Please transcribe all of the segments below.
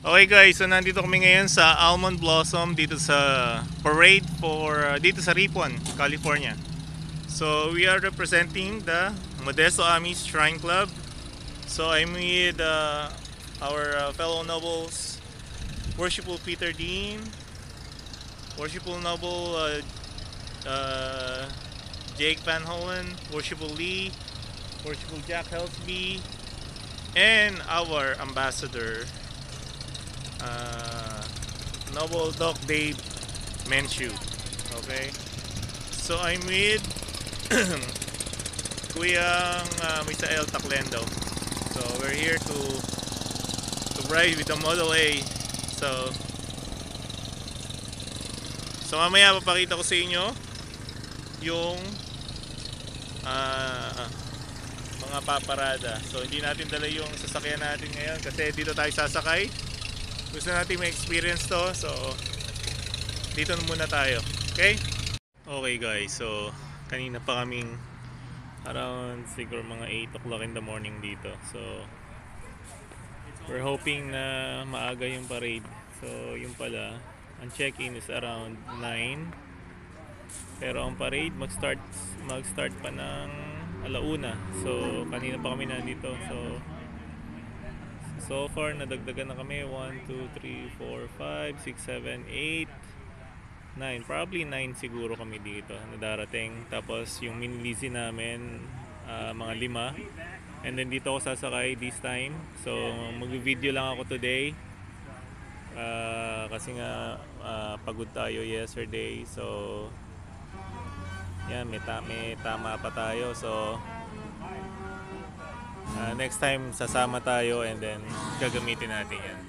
Okay guys, so nandito kami ngayon sa Almond Blossom dito sa parade dito sa Ripon, California. So we are representing the Modesto Amis Shrine Club. So I'm with our fellow nobles, Worshipful Peter Dean, Worshipful Noble Jake Van Hollen, Worshipful Lee, Worshipful Jack Helsby, and our ambassador, Noble Doc Dave Menshew. Okay, so I'm with Kuyang Misael Taclendo. So we're here to ride with the Model A. So mamaya papakita ko sa inyo yung mga paparada. So hindi natin dala yung sasakyan natin ngayon kasi dito tayo sasakay. Gusto natin may experience to, so dito muna tayo. Okay? Okay guys, so kanina pa kaming around siguro mga 8 o'clock in the morning dito. So we're hoping na maaga yung parade. So yung pala, ang check-in is around 9. Pero ang parade mag-start pa ng 1:00. So kanina pa kami nandito. So far nadagdagan na kami 1, 2, 3, 4, 5, 6, 7, 8, 9. Probably 9 siguro kami dito na darating. Tapos yung minilisi namin mga 5. And then dito ako sasakay this time. So mag-video lang ako today. Kasi nga pagod tayo yesterday. So yan, may tama pa tayo. So next time sasama tayo and then gagamitin natin yan.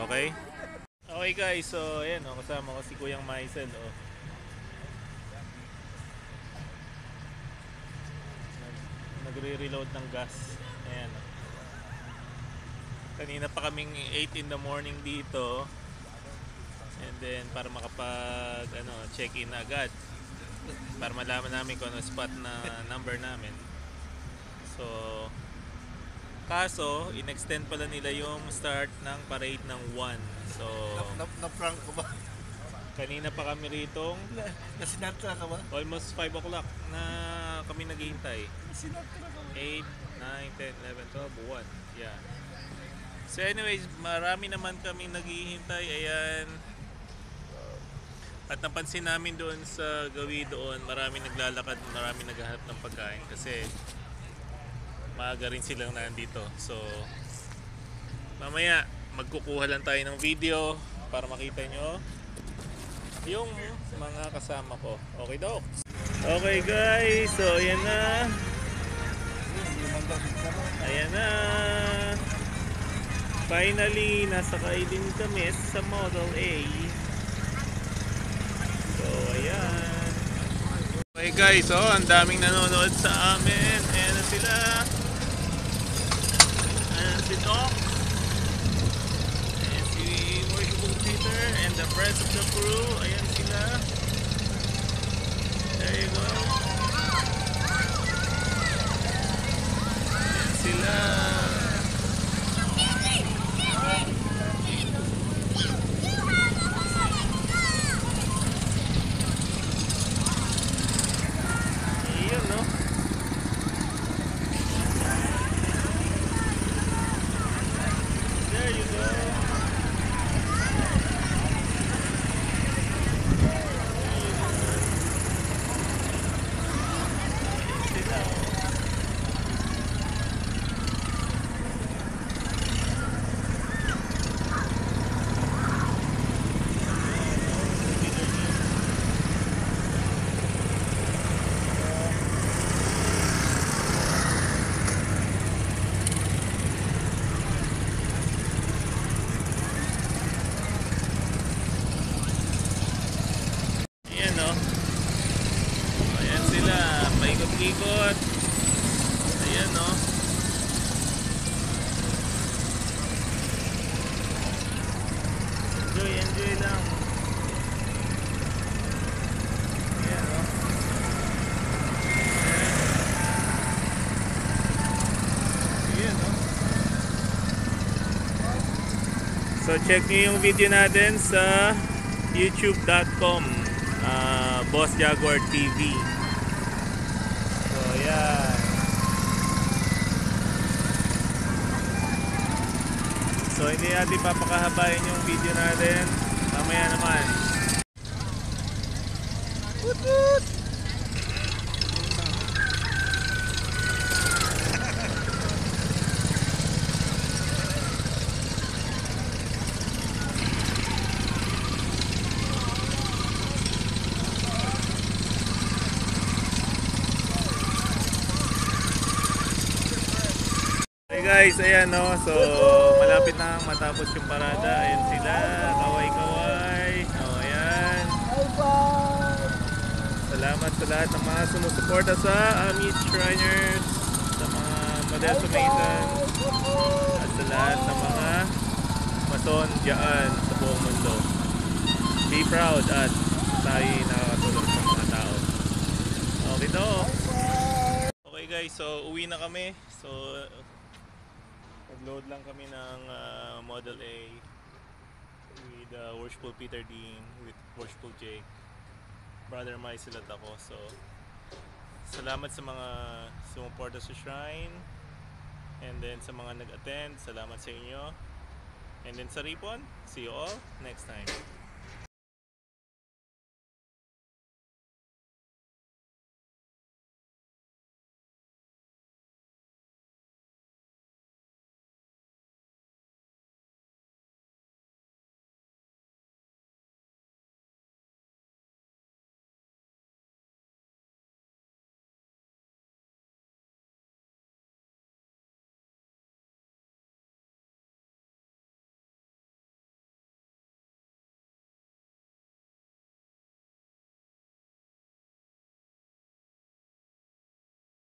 Okay? Okay guys, so ayan kasama ko si Kuyang Maisel. Nagre-reload ng gas. Ayan. Kanina pa kaming 8 in the morning dito. And then para makapag check-in agad. Para malaman namin kung ano spot na number namin. So kaso, in-extend pala nila yung start ng parade ng 1. So Na-prank ko ba? kanina pa kami ritong Nasinatra ka ba? almost 5 o'clock na kami naghihintay. Sinatra ka ba? 8, 9, 10, 11, 12, 1. Yeah. So anyways, marami naman kami naghihintay. Ayan. At napansin namin doon sa gawi doon, marami naglalakad, marami naghahanap ng pagkain kasi maaga rin silang nandito. So mamaya magkukuha lang tayo ng video para makita nyo yung mga kasama ko. Okay daw. Okay guys, so ayan na. Ayan na. Finally, nasakay din kami sa Model A. So ayan. Okay guys, so ang daming nanonood sa amin. Ayan na sila. Ayan si Doc. Ayan si Worshipful Peter and the rest of the crew. Ayan sila. There you go. Ayan sila. Ayan, no? There you go. Ayan, no? Ayan sila, paikot-ikot. Ayan, no? Enjoy lang. Ayan, no? Ayan, no? So check nyo yung video natin sa youtube.com Boss Jaguar TV. So yan. So hindi natin papakahabain yung video natin. Mamaya naman. Woot woot! Hey guys, ayan no. So malapit na matapos yung parada. Ayan sila, kaway-kaway. Oh, ayan. Salamat sa lahat ng mga sumusuporta sa Amit Shriners, sa mga Modesto Masons, at sa lahat ng mga mason dyan sa buong mundo. Be proud at tayo nakakatulong sa mga tao. Okay to. Okay guys, so uwi na kami. So nag-load lang kami ng Model A with Worshipful Peter Dean, with Worshipful Jake, Brother Mai silat ako. So salamat sa mga sumuporta sa Shrine, and then sa mga nag-attend, salamat sa inyo, and then sa Ripon, see you all next time.